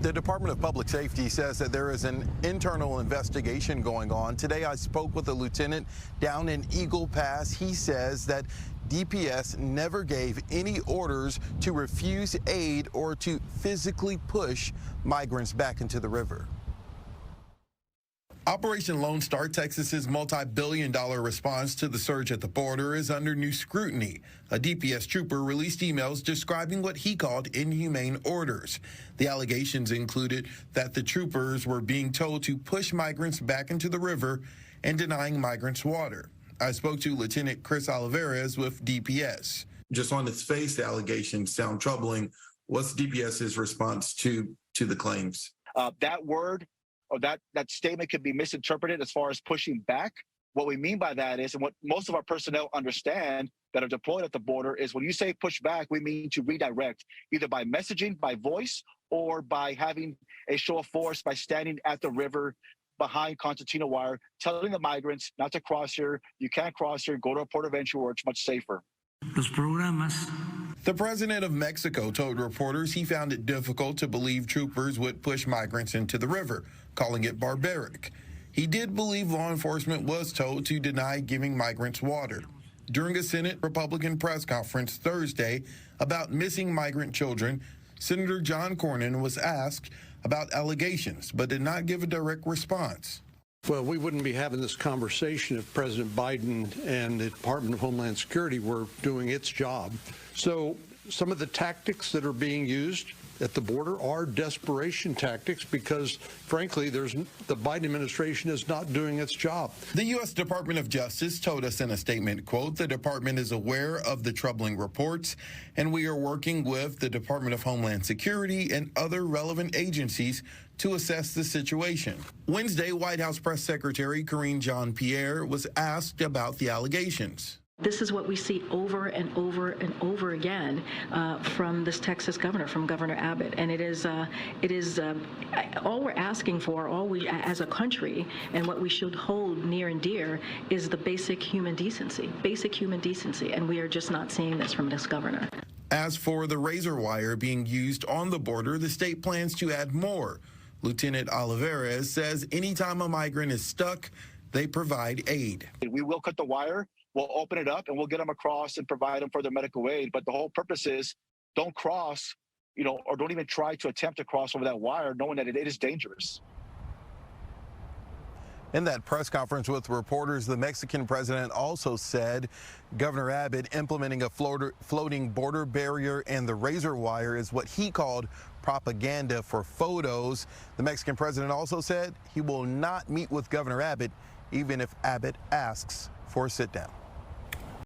The Department of Public Safety says that there is an internal investigation going on. Today I spoke with a lieutenant down in Eagle Pass. He says that DPS never gave any orders to refuse aid or to physically push migrants back into the river. Operation Lone Star, Texas's multi-billion-dollar response to the surge at the border, is under new scrutiny. A DPS trooper released emails describing what he called inhumane orders. The allegations included that the troopers were being told to push migrants back into the river and denying migrants water. I spoke to Lieutenant Chris Olivares with DPS. Just on its face, the allegations sound troubling. What's DPS's response to the claims? That word or that statement could be misinterpreted as far as pushing back. What we mean by that is, and what most of our personnel understand that are deployed at the border, is when you say push back, we mean to redirect, either by messaging, by voice, or by having a show of force by standing at the river behind concertina wire, telling the migrants not to cross here, you can't cross here, go to a port of entry where it's much safer. The president of Mexico told reporters he found it difficult to believe troopers would push migrants into the river, calling it barbaric. He did believe law enforcement was told to deny giving migrants water. During a Senate Republican press conference Thursday about missing migrant children, Senator John Cornyn was asked about allegations, but did not give a direct response. Well, we wouldn't be having this conversation if President Biden and the Department of Homeland Security were doing its job. So some of the tactics that are being used at the border are desperation tactics because, frankly, the Biden administration is not doing its job. The U.S. Department of Justice told us in a statement, quote, "The department is aware of the troubling reports, and we are working with the Department of Homeland Security and other relevant agencies to assess the situation." Wednesday, White House Press Secretary Karine Jean-Pierre was asked about the allegations. This is what we see over and over and over again from this Texas governor, from Governor Abbott, and it is all we're asking for, all we as a country, and what we should hold near and dear is the basic human decency, and we are just not seeing this from this governor. As for the razor wire being used on the border, the state plans to add more. Lieutenant Olivares says anytime a migrant is stuck, they provide aid. We will cut the wire. We'll open it up and we'll get them across and provide them further medical aid. But the whole purpose is don't cross, or don't even try to attempt to cross over that wire, knowing that it is dangerous. In that press conference with reporters, the Mexican president also said Governor Abbott implementing a floating border barrier and the razor wire is what he called propaganda for photos. The Mexican president also said he will not meet with Governor Abbott, even if Abbott asks for a sit-down.